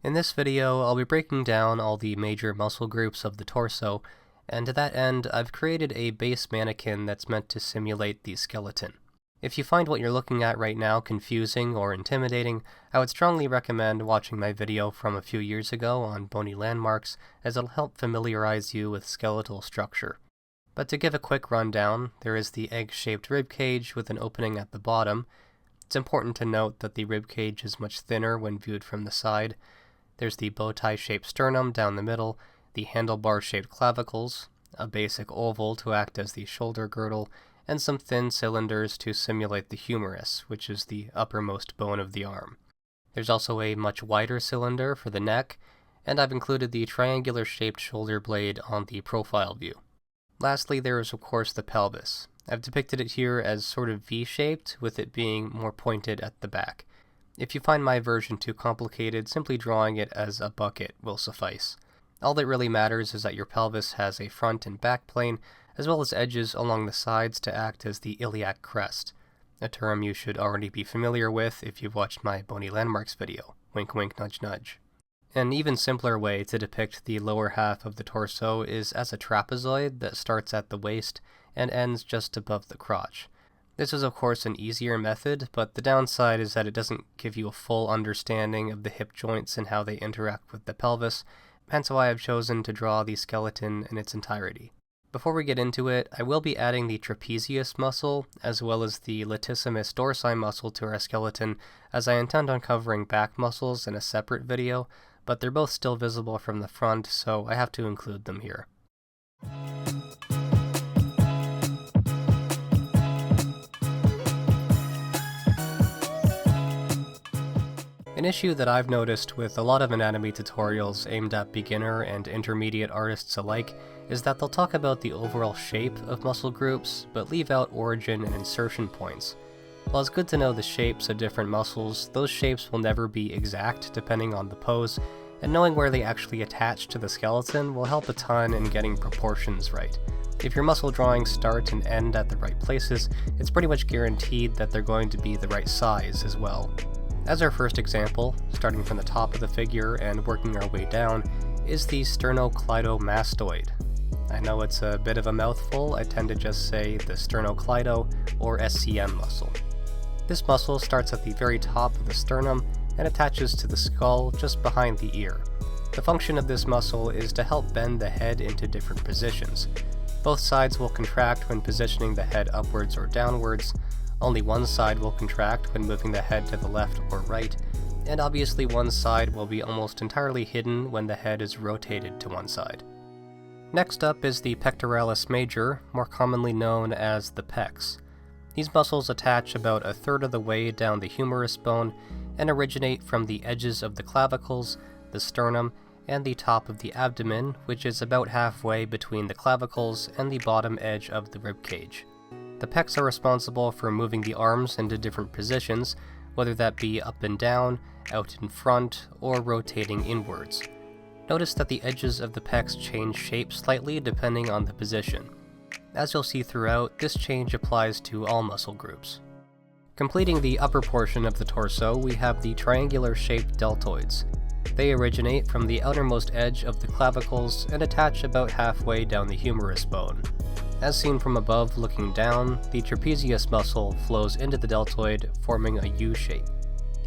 In this video, I'll be breaking down all the major muscle groups of the torso, and to that end, I've created a base mannequin that's meant to simulate the skeleton. If you find what you're looking at right now confusing or intimidating, I would strongly recommend watching my video from a few years ago on bony landmarks, as it'll help familiarize you with skeletal structure. But to give a quick rundown, there is the egg-shaped ribcage with an opening at the bottom. It's important to note that the ribcage is much thinner when viewed from the side. There's the bow-tie-shaped sternum down the middle, the handlebar-shaped clavicles, a basic oval to act as the shoulder girdle, and some thin cylinders to simulate the humerus, which is the uppermost bone of the arm. There's also a much wider cylinder for the neck, and I've included the triangular-shaped shoulder blade on the profile view. Lastly, there is of course the pelvis. I've depicted it here as sort of V-shaped, with it being more pointed at the back. If you find my version too complicated, simply drawing it as a bucket will suffice. All that really matters is that your pelvis has a front and back plane, as well as edges along the sides to act as the iliac crest, a term you should already be familiar with if you've watched my bony landmarks video. Wink wink nudge nudge. An even simpler way to depict the lower half of the torso is as a trapezoid that starts at the waist and ends just above the crotch. This is of course an easier method, but the downside is that it doesn't give you a full understanding of the hip joints and how they interact with the pelvis, hence why I've chosen to draw the skeleton in its entirety. Before we get into it, I will be adding the trapezius muscle, as well as the latissimus dorsi muscle to our skeleton, as I intend on covering back muscles in a separate video, but they're both still visible from the front, so I have to include them here. An issue that I've noticed with a lot of anatomy tutorials aimed at beginner and intermediate artists alike is that they'll talk about the overall shape of muscle groups, but leave out origin and insertion points. While it's good to know the shapes of different muscles, those shapes will never be exact depending on the pose, and knowing where they actually attach to the skeleton will help a ton in getting proportions right. If your muscle drawings start and end at the right places, it's pretty much guaranteed that they're going to be the right size as well. As our first example, starting from the top of the figure and working our way down, is the Sternocleidomastoid. I know it's a bit of a mouthful, I tend to just say the sternocleido or SCM muscle. This muscle starts at the very top of the sternum and attaches to the skull just behind the ear. The function of this muscle is to help bend the head into different positions. Both sides will contract when positioning the head upwards or downwards. Only one side will contract when moving the head to the left or right, and obviously one side will be almost entirely hidden when the head is rotated to one side. Next up is the Pectoralis Major, more commonly known as the pecs. These muscles attach about a third of the way down the humerus bone and originate from the edges of the clavicles, the sternum, and the top of the abdomen, which is about halfway between the clavicles and the bottom edge of the ribcage. The pecs are responsible for moving the arms into different positions, whether that be up and down, out in front, or rotating inwards. Notice that the edges of the pecs change shape slightly depending on the position. As you'll see throughout, this change applies to all muscle groups. Completing the upper portion of the torso, we have the triangular-shaped deltoids. They originate from the outermost edge of the clavicles and attach about halfway down the humerus bone. As seen from above looking down, the trapezius muscle flows into the deltoid, forming a U shape.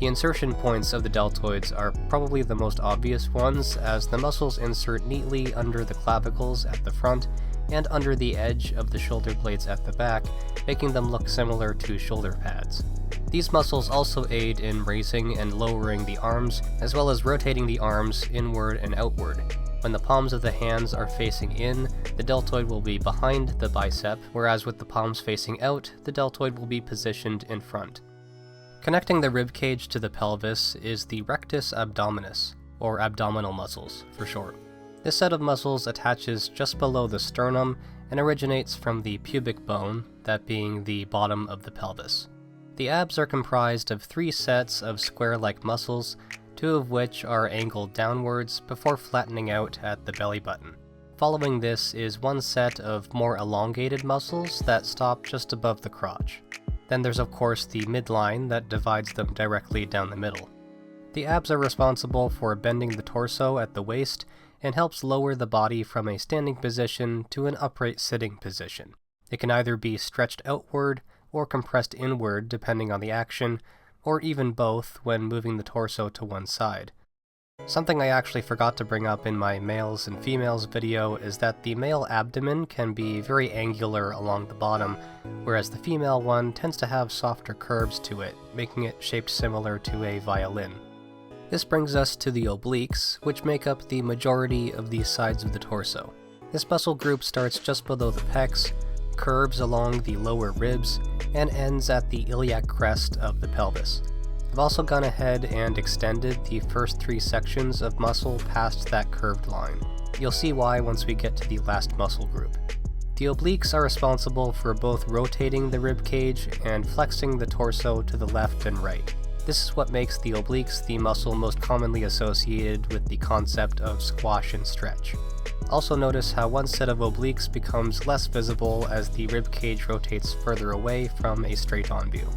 The insertion points of the deltoids are probably the most obvious ones, as the muscles insert neatly under the clavicles at the front and under the edge of the shoulder blades at the back, making them look similar to shoulder pads. These muscles also aid in raising and lowering the arms, as well as rotating the arms inward and outward. When the palms of the hands are facing in, the deltoid will be behind the bicep, whereas with the palms facing out, the deltoid will be positioned in front. Connecting the ribcage to the pelvis is the Rectus Abdominis, or abdominal muscles for short. This set of muscles attaches just below the sternum and originates from the pubic bone, that being the bottom of the pelvis. The abs are comprised of 3 sets of square-like muscles, 2 of which are angled downwards before flattening out at the belly button. Following this is one set of more elongated muscles that stop just above the crotch. Then there's of course the midline that divides them directly down the middle. The abs are responsible for bending the torso at the waist and helps lower the body from a standing position to an upright sitting position. It can either be stretched outward or compressed inward depending on the action, or even both when moving the torso to one side. Something I actually forgot to bring up in my males and females video is that the male abdomen can be very angular along the bottom, whereas the female one tends to have softer curves to it, making it shaped similar to a violin. This brings us to the obliques, which make up the majority of the sides of the torso. This muscle group starts just below the pecs, curves along the lower ribs, and ends at the iliac crest of the pelvis. I've also gone ahead and extended the first 3 sections of muscle past that curved line. You'll see why once we get to the last muscle group. The obliques are responsible for both rotating the rib cage and flexing the torso to the left and right. This is what makes the obliques the muscle most commonly associated with the concept of squash and stretch. Also notice how one set of obliques becomes less visible as the rib cage rotates further away from a straight-on view.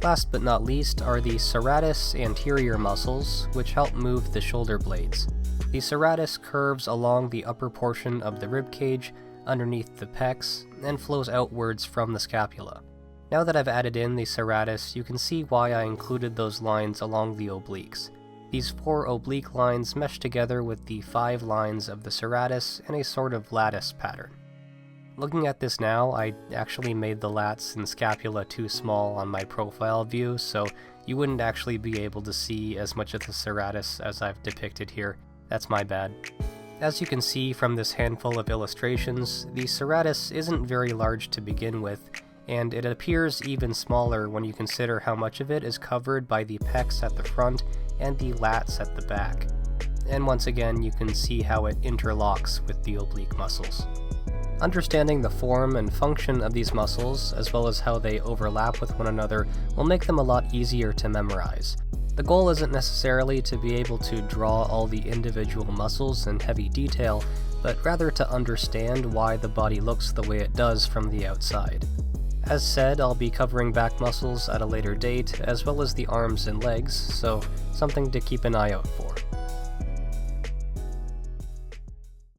Last but not least are the serratus anterior muscles, which help move the shoulder blades. The serratus curves along the upper portion of the rib cage, underneath the pecs, and flows outwards from the scapula. Now that I've added in the serratus, you can see why I included those lines along the obliques. These 4 oblique lines mesh together with the 5 lines of the serratus in a sort of lattice pattern. Looking at this now, I actually made the lats and scapula too small on my profile view, so you wouldn't actually be able to see as much of the serratus as I've depicted here. That's my bad. As you can see from this handful of illustrations, the serratus isn't very large to begin with, and it appears even smaller when you consider how much of it is covered by the pecs at the front and the lats at the back. And once again, you can see how it interlocks with the oblique muscles. Understanding the form and function of these muscles, as well as how they overlap with one another, will make them a lot easier to memorize. The goal isn't necessarily to be able to draw all the individual muscles in heavy detail, but rather to understand why the body looks the way it does from the outside. As said, I'll be covering back muscles at a later date, as well as the arms and legs, so something to keep an eye out for.